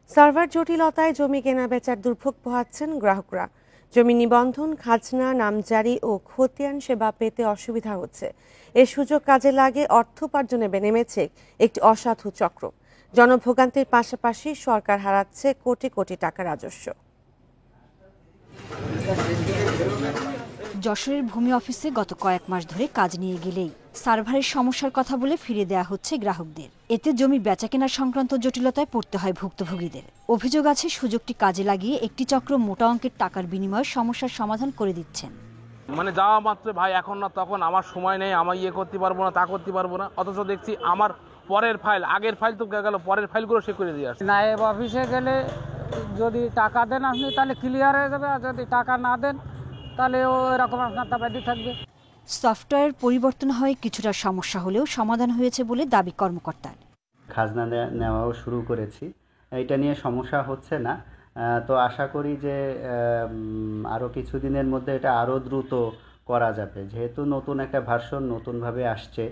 Server জটিলতায় জমি কেনাবেচার দুর্ভোগ পোহাচ্ছেন গ্রাহকরা। জমি নিবন্ধন, খাজনা, নামজারি ও খতিয়ান সেবা পেতে অসুবিধা হচ্ছে। এর সুযোগ কাজে লাগে অর্থ উপার্জনে নেমেছে একটি অসাধু চক্র। জনভোগান্তির পাশাপাশি সরকার হারাচ্ছে কোটি কোটি টাকা রাজস্ব। যশোরের ভূমি অফিসে গত কয়েক মাস ধরে কাজ নিয়ে গেলেই সার্ভারের সমস্যার কথা বলে ফিরিয়ে দেওয়া হচ্ছে গ্রাহকদের। এতে জমি বেচাকেনা সংক্রান্ত জটিলতায় পড়তে হয় ভুক্তভোগীদের। অভিযোগ আছে সুযোগটি কাজে লাগিয়ে একটি চক্র মোটা অঙ্কের টাকার বিনিময়ে সমস্যার সমাধান করে দিচ্ছেন। যাওয়া মাত্র ভাই এখন না তখন, আমার সময় নেই, আমার করতে পারবো না, তা করতে পারবো না, অথচ দেখছি আমার পরের ফাইল, আগের ফাইল তো গেল, পরের ফাইলগুলো সে করে দিয়ে আসছে। নায়েব অফিসে গেলে যদি টাকা দেন আপনি তাহলে ক্লিয়ার হয়ে যাবে, আর যদি টাকা না দেন তাহলে এরকম আপনার টাকাটি থাকবে। সফটওয়্যার পরিবর্তন হয় কিছুটা সমস্যা হলেও সমাধান হয়েছে বলে দাবি কর্মকর্তার। খাজনা নেওয়াও শুরু করেছি, এটা নিয়ে সমস্যা হচ্ছে না। তো আশা করি যে আরও কিছুদিনের মধ্যে এটা আরও দ্রুত করা যাবে, যেহেতু নতুন একটা ভার্সন নতুনভাবে আসছে।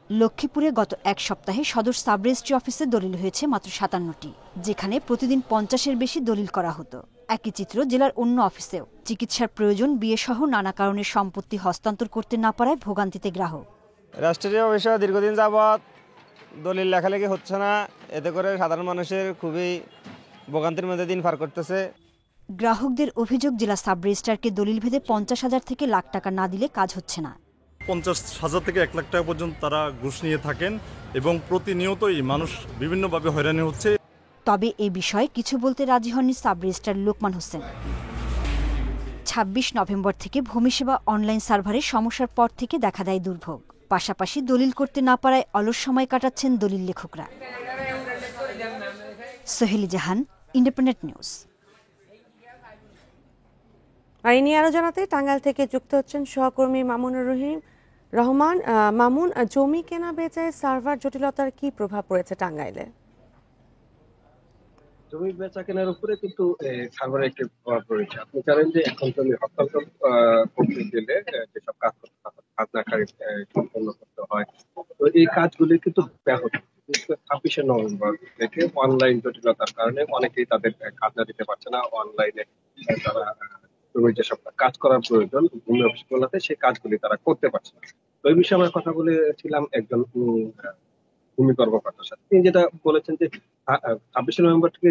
লক্ষ্মীপুরে গত এক সপ্তাহে সদর সাব রেজিস্ট্রি অফিসে দলিল হয়েছে মাত্র 57টি, যেখানে প্রতিদিন 50-এর বেশি দলিল করা হতো। একই চিত্র জেলার অন্য অফিসেও। চিকিৎসার প্রয়োজন, বিয়ে সহ নানা কারণে সম্পত্তি হস্তান্তর করতে না পারায় ভোগান্তিতে গ্রাহক। রাষ্ট্রীয় অফিসে দীর্ঘদিন যাবৎ দলিল লেখালেখি হচ্ছে না, এতে করে সাধারণ মানুষের খুবই ভোগান্তির মধ্যে দিন পার করতেছে। গ্রাহকদের অভিযোগ, জেলা সাব রেজিস্ট্রারকে দলিল ভেদে 50,000 থেকে লাখ টাকা না দিলে কাজ হচ্ছে না। 50,000 থেকে 1 লাখ টাকা পর্যন্ত তারা ঘুষ নিয়ে থাকেন এবং প্রতিনিয়তই মানুষ বিভিন্নভাবে হয়রানি হচ্ছে। তবে এ বিষয়ে কিছু বলতে রাজি হননি sub registrar Lokman Hossain. 26 November থেকে ভূমি সেবা অনলাইন সার্ভারের সমস্যার পর থেকে দেখা দেয় দুর্ভোগ। পাশাপাশি দলিল করতে না পারায় অলস সময় কাটাচ্ছেন দলিল লেখকরা। সোহেলি জাহান, ইন্ডিপেন্ডেন্ট নিউজ। আর এই নিয়ে আরো জানাতে টাঙ্গাইল থেকে যুক্ত হচ্ছেন সহকর্মী মামুনুর রহমান। মামুন, জমি কেনা বেচায় সার্ভার জটিলতার কি প্রভাব পড়েছে টাঙ্গাইলে? জমি বেচা কেনার উপরে কিন্তু সার্ভারের একটি প্রভাব রয়েছে। আপনি জানেন যে এখন জমি হস্তান্তর করতে গেলে যেসব কাজ করতে হয়, খাজনা খারিজ সম্পন্ন করতে হয়, তো এই কাজগুলি কিন্তু ব্যাহত। 26শে নভেম্বর থেকে অনলাইন জটিলতার কারণে অনেকেই তাদের খাজনা দিতে পারছে না। অনলাইনে তারা জমির যেসব কাজ করার প্রয়োজন ভূমি অফিসগুলোতে, সেই কাজগুলি তারা করতে পারছে না। তো এই বিষয়ে আমরা কথা বলেছিলাম একজন ভূমি কর্মকর্তার সাথে। তিনি যেটা বলেছেন যে 26শে নভেম্বর থেকে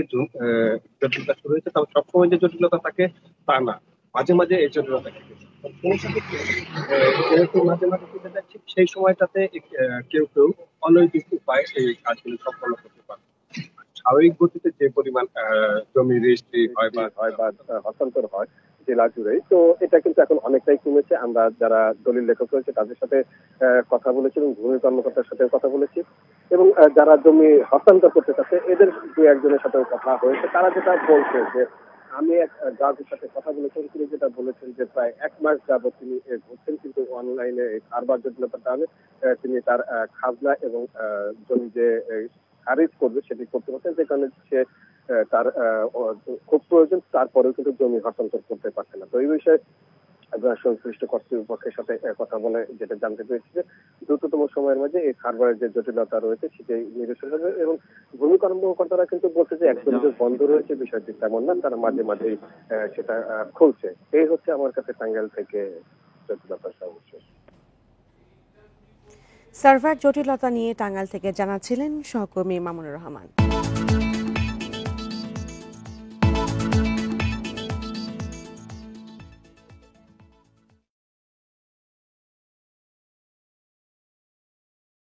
জটিলতা শুরু হয়েছে, তবে সবসময় যে জটিলতা থাকে তা না, মাঝে মাঝে এই জটিলতা থাকে। যেহেতু মাঝে মাঝে চলে যাচ্ছে, সেই সময়টাতে কেউ কেউ অনৈতিক উপায়ে এই কাজগুলি সম্পন্ন করতে পারে। স্বাভাবিক গতিতে যে পরিমাণ জমি রেজিস্ট্রি হয় বা হস্তান্তর হয় জেলা জুড়েই, তো এটা কিন্তু এখন অনেকটাই কমেছে। আমরা যারা দলিল লেখক রয়েছে তাদের সাথে কথা বলেছি এবং ভূমি কর্মকর্তার সাথে কথা বলেছি, এবং যারা জমি হস্তান্তর করতে চাচ্ছে এদের দু একজনের সাথে কথা হয়েছে। তারা যেটা বলছে যে, আমি এক গ্রাহকের সাথে কথা বলেছেন, তিনি যেটা বলেছেন যে প্রায় 1 মাস যাবত তিনি ঘুরছেন, কিন্তু অনলাইনে কারবার জটিলতার কারণে তিনি তার খাজনা এবং জমি যে খারিজ করবে সেটি করতে পারছেন, যে কারণে সে তার খুব প্রয়োজন, তারপরেও কিন্তু জমি হস্তান্তর করতে পারছে না। তো এই বিষয়ে সংশ্লিষ্ট কর্তৃপক্ষের সাথে কথা বলে যেটা জানতে পেরেছি যে দ্রুততম সময়ের মধ্যে এই সার্ভারের যে জটিলতা রয়েছে সেটি নিরসন হবে। এবং ভূমি কর্মকর্তারা কিন্তু বলছে যে একদম যে বন্ধ রয়েছে বিষয়টি তেমন না, তারা মাঝে মাঝেই সেটা খুলছে। এই হচ্ছে আমার কাছে টাঙ্গাইল থেকে জটিলতার সর্বশেষ। সার্ভার জটিলতা নিয়ে টাঙ্গাইল থেকে জানাচ্ছিলেন সহকর্মী মামুনুর রহমান।